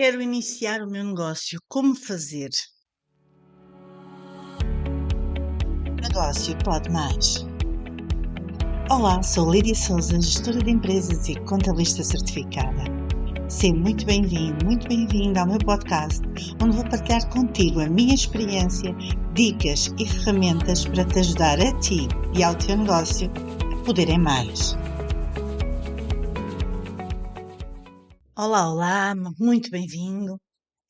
Quero iniciar o meu negócio. Como fazer? Negócio pode mais. Olá, sou Lídia Souza, gestora de empresas e contabilista certificada. Seja muito bem-vindo ao meu podcast, onde vou partilhar contigo a minha experiência, dicas e ferramentas para te ajudar a ti e ao teu negócio a poderem mais. Olá, muito bem-vindo.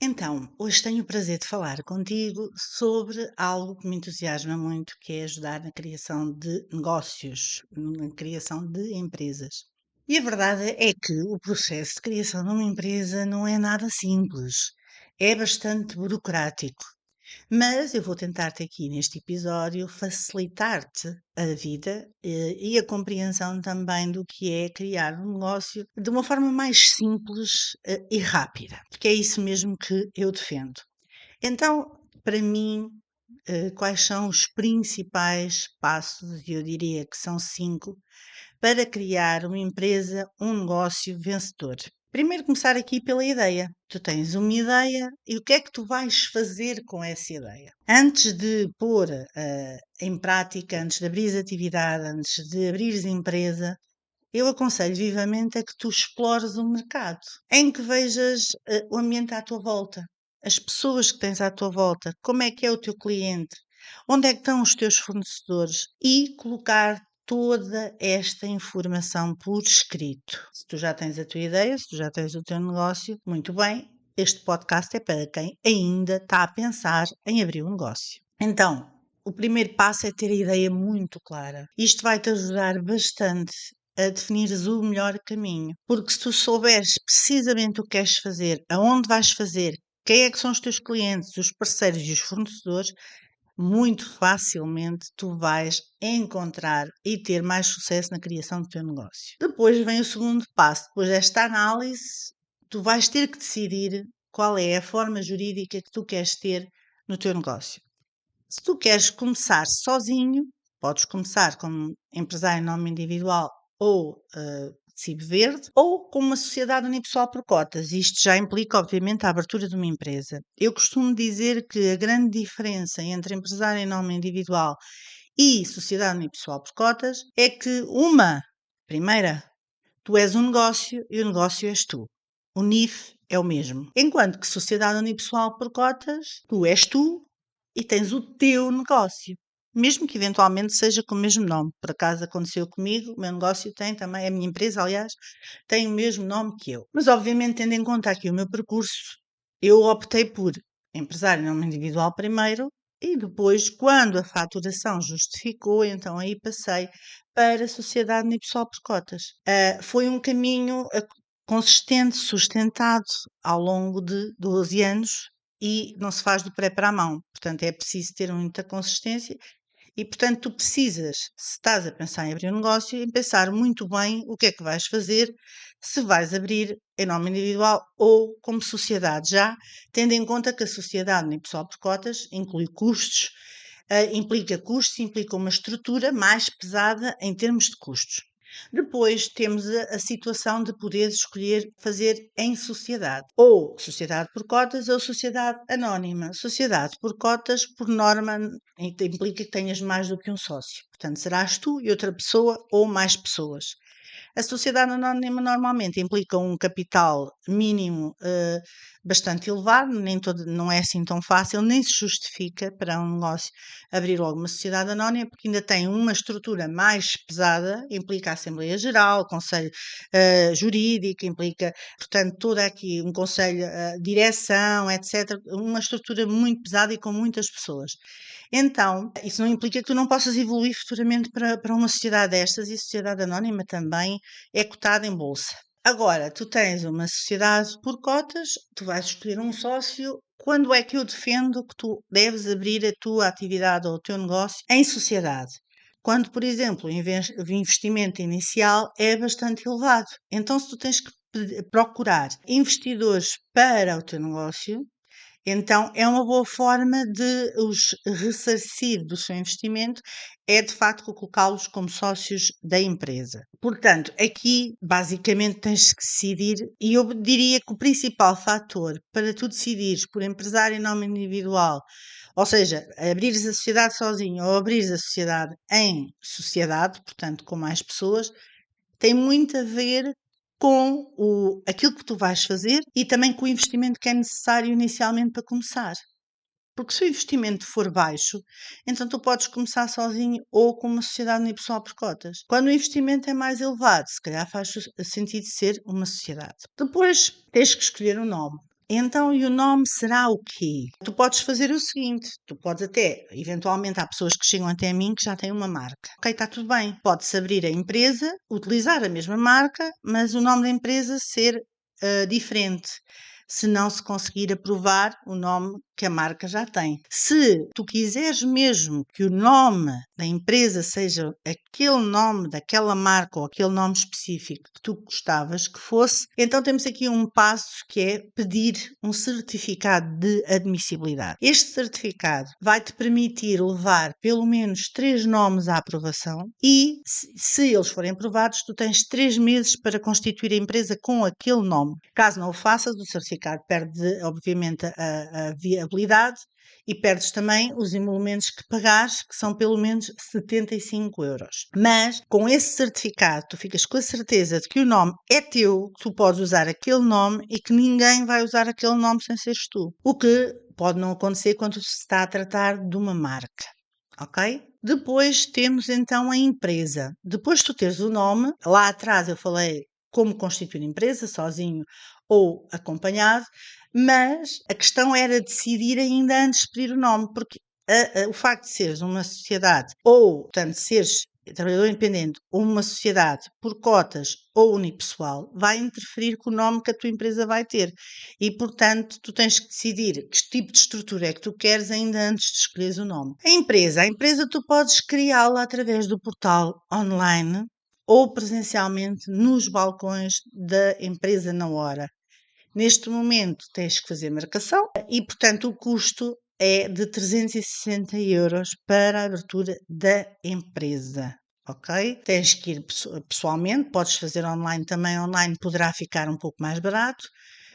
Então, hoje tenho o prazer de falar contigo sobre algo que me entusiasma muito, que é ajudar na criação de negócios, na criação de empresas. E a verdade é que o processo de criação de uma empresa não é nada simples, é bastante burocrático. Mas eu vou tentar-te aqui neste episódio facilitar-te a vida e a compreensão também do que é criar um negócio de uma forma mais simples e rápida, porque é isso mesmo que eu defendo. Então, para mim, quais são os principais passos, e eu diria que são 5, para criar uma empresa, um negócio vencedor? Primeiro começar aqui pela ideia. Tu tens uma ideia e o que é que tu vais fazer com essa ideia? Antes de pôr em prática, antes de abrir atividade, antes de abrir empresa, eu aconselho vivamente a que tu explores o mercado, em que vejas o ambiente à tua volta, as pessoas que tens à tua volta, como é que é o teu cliente, onde é que estão os teus fornecedores e colocar toda esta informação por escrito. Se tu já tens a tua ideia, se tu já tens o teu negócio, muito bem, este podcast é para quem ainda está a pensar em abrir um negócio. Então, o primeiro passo é ter a ideia muito clara. Isto vai-te ajudar bastante a definires o melhor caminho. Porque se tu souberes precisamente o que queres fazer, aonde vais fazer, quem é que são os teus clientes, os parceiros e os fornecedores, muito facilmente tu vais encontrar e ter mais sucesso na criação do teu negócio. Depois vem o segundo passo. Depois desta análise, tu vais ter que decidir qual é a forma jurídica que tu queres ter no teu negócio. Se tu queres começar sozinho, podes começar como empresário em nome individual ou recibo verde, ou com uma sociedade unipessoal por cotas. Isto já implica, obviamente, a abertura de uma empresa. Eu costumo dizer que a grande diferença entre empresário em nome individual e sociedade unipessoal por cotas é que primeira, tu és um negócio e o negócio és tu. O NIF é o mesmo. Enquanto que sociedade unipessoal por cotas, tu és tu e tens o teu negócio. Mesmo que eventualmente seja com o mesmo nome. Por acaso aconteceu comigo, o meu negócio tem também, a minha empresa, aliás, tem o mesmo nome que eu. Mas, obviamente, tendo em conta aqui o meu percurso, eu optei por empresário em nome individual primeiro e depois, quando a faturação justificou, então aí passei para a sociedade unipessoal por cotas. Foi um caminho consistente, sustentado ao longo de 12 anos e não se faz do pré para a mão. Portanto, é preciso ter muita consistência e, portanto, tu precisas, se estás a pensar em abrir um negócio, em pensar muito bem o que é que vais fazer, se vais abrir em nome individual ou como sociedade, já tendo em conta que a sociedade unipessoal por cotas inclui custos, implica uma estrutura mais pesada em termos de custos. Depois temos a situação de poderes escolher fazer em sociedade, ou sociedade por cotas ou sociedade anónima. Sociedade por cotas, por norma, implica que tenhas mais do que um sócio. Portanto, serás tu e outra pessoa ou mais pessoas. A sociedade anónima normalmente implica um capital mínimo bastante elevado, não é assim tão fácil, nem se justifica para um negócio abrir logo uma sociedade anónima, porque ainda tem uma estrutura mais pesada, implica a Assembleia Geral, Conselho Jurídico, implica, portanto, toda aqui um Conselho, Direção, etc., uma estrutura muito pesada e com muitas pessoas. Então, isso não implica que tu não possas evoluir futuramente para uma sociedade destas, e a sociedade anónima também é cotada em bolsa. Agora, tu tens uma sociedade por cotas, tu vais escolher um sócio. Quando é que eu defendo que tu deves abrir a tua atividade ou o teu negócio em sociedade? Quando, por exemplo, o investimento inicial é bastante elevado. Então, se tu tens que procurar investidores para o teu negócio, Então é uma boa forma de os ressarcir do seu investimento, é de facto colocá-los como sócios da empresa. Portanto, aqui basicamente tens que decidir, e eu diria que o principal fator para tu decidires por empresário em nome individual, ou seja, abrires a sociedade sozinho ou abrires a sociedade em sociedade, portanto com mais pessoas, tem muito a ver com aquilo que tu vais fazer e também com o investimento que é necessário inicialmente para começar. Porque se o investimento for baixo, então tu podes começar sozinho ou com uma sociedade unipessoal por cotas. Quando o investimento é mais elevado, se calhar faz sentido ser uma sociedade. Depois tens que escolher um nome. Então, e o nome será o quê? Tu podes fazer o seguinte, tu podes até, eventualmente há pessoas que chegam até mim que já têm uma marca. Ok, está tudo bem. Pode-se abrir a empresa, utilizar a mesma marca, mas o nome da empresa ser diferente, se não se conseguir aprovar o nome que a marca já tem. Se tu quiseres mesmo que o nome da empresa seja aquele nome daquela marca ou aquele nome específico que tu gostavas que fosse, então temos aqui um passo que é pedir um certificado de admissibilidade. Este certificado vai-te permitir levar pelo menos 3 nomes à aprovação e, se eles forem aprovados, tu tens 3 meses para constituir a empresa com aquele nome. Caso não o faças, o certificado perde, obviamente, a viabilidade e perdes também os emolumentos que pagares, que são pelo menos 75 euros. Mas, com esse certificado, tu ficas com a certeza de que o nome é teu, que tu podes usar aquele nome e que ninguém vai usar aquele nome sem seres tu. O que pode não acontecer quando se está a tratar de uma marca. Ok? Depois temos então a empresa. Depois de tu teres o nome, lá atrás eu falei como constituir empresa, sozinho ou acompanhado, mas a questão era decidir ainda antes de pedir o nome, porque o facto de seres uma sociedade ou, portanto, seres trabalhador independente ou uma sociedade por cotas ou unipessoal, vai interferir com o nome que a tua empresa vai ter. E, portanto, tu tens que decidir que tipo de estrutura é que tu queres ainda antes de escolheres o nome. A empresa tu podes criá-la através do portal online ou presencialmente nos balcões da empresa na hora. Neste momento tens que fazer marcação e, portanto, o custo é de 360 euros para a abertura da empresa. Ok? Tens que ir pessoalmente, podes fazer online também. Online poderá ficar um pouco mais barato,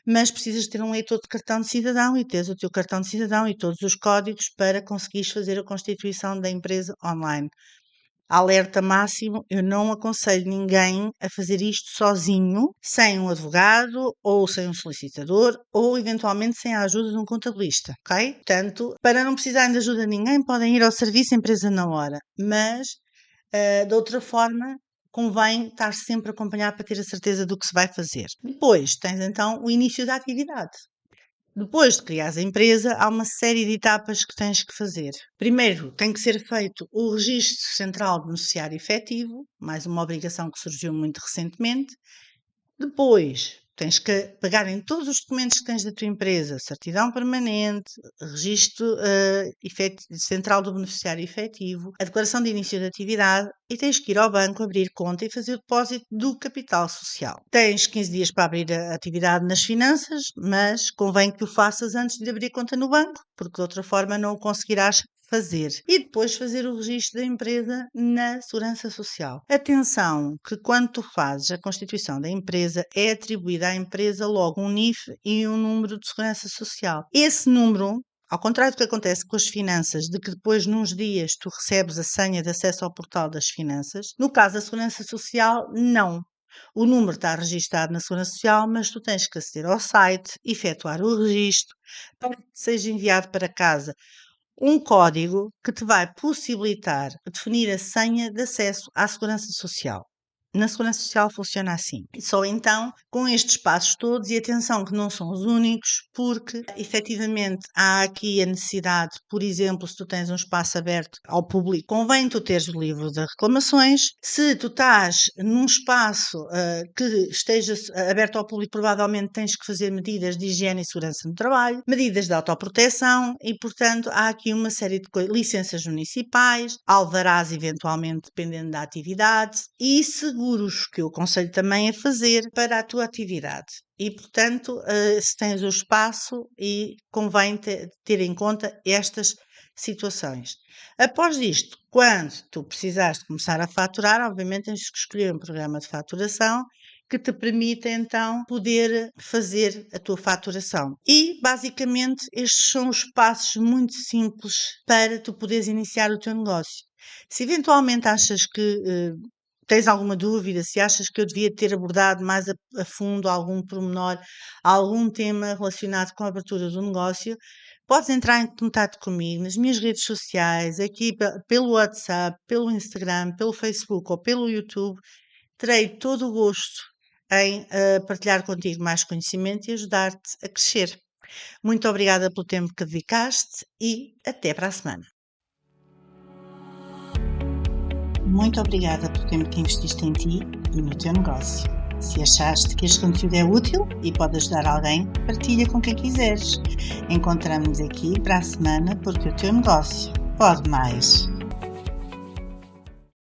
mas precisas ter um leitor de cartão de cidadão e teres o teu cartão de cidadão e todos os códigos para conseguires fazer a constituição da empresa online. Alerta máximo, eu não aconselho ninguém a fazer isto sozinho, sem um advogado, ou sem um solicitador, ou eventualmente sem a ajuda de um contabilista, ok? Portanto, para não precisarem de ajuda de ninguém, podem ir ao serviço empresa na hora, mas de outra forma, convém estar sempre acompanhado para ter a certeza do que se vai fazer. Depois, tens então o início da atividade. Depois de criares a empresa, há uma série de etapas que tens que fazer. Primeiro, tem que ser feito o registro central de beneficiário efetivo, mais uma obrigação que surgiu muito recentemente. Depois, tens que pegar em todos os documentos que tens da tua empresa, certidão permanente, registro central do beneficiário efetivo, a declaração de início de atividade e tens que ir ao banco abrir conta e fazer o depósito do capital social. Tens 15 dias para abrir a atividade nas finanças, mas convém que o faças antes de abrir conta no banco, porque de outra forma não o conseguirás fazer. E depois fazer o registro da empresa na Segurança Social. Atenção, que quando tu fazes a constituição da empresa, é atribuída à empresa logo um NIF e um número de Segurança Social. Esse número, ao contrário do que acontece com as finanças, de que depois, nos dias, tu recebes a senha de acesso ao portal das finanças, no caso da Segurança Social, não. O número está registado na Segurança Social, mas tu tens que aceder ao site, efetuar o registro, para que seja enviado para casa um código que te vai possibilitar definir a senha de acesso à Segurança Social. Na Segurança Social funciona assim. E só então, com estes passos todos, e atenção que não são os únicos, porque efetivamente há aqui a necessidade, por exemplo, se tu tens um espaço aberto ao público, convém tu teres o livro de reclamações. Se tu estás num espaço que esteja aberto ao público, provavelmente tens que fazer medidas de higiene e segurança no trabalho, medidas de autoproteção e, portanto, há aqui uma série de licenças municipais, alvarás eventualmente dependendo da atividade e seguro seguros, que eu aconselho também a fazer para a tua atividade. E, portanto, se tens o espaço e convém ter em conta estas situações. Após isto, quando tu precisares de começar a faturar, obviamente tens que escolher um programa de faturação que te permita então poder fazer a tua faturação. E basicamente estes são os passos muito simples para tu poderes iniciar o teu negócio. Se eventualmente achas que tens alguma dúvida, se achas que eu devia ter abordado mais a fundo algum pormenor, algum tema relacionado com a abertura do negócio, podes entrar em contato comigo nas minhas redes sociais, aqui pelo WhatsApp, pelo Instagram, pelo Facebook ou pelo YouTube. Terei todo o gosto em partilhar contigo mais conhecimento e ajudar-te a crescer. Muito obrigada pelo tempo que dedicaste e até para a semana. Muito obrigada pelo tempo que investiste em ti e no teu negócio. Se achaste que este conteúdo é útil e pode ajudar alguém, partilha com quem quiseres. Encontramos-nos aqui para a semana porque o teu negócio pode mais.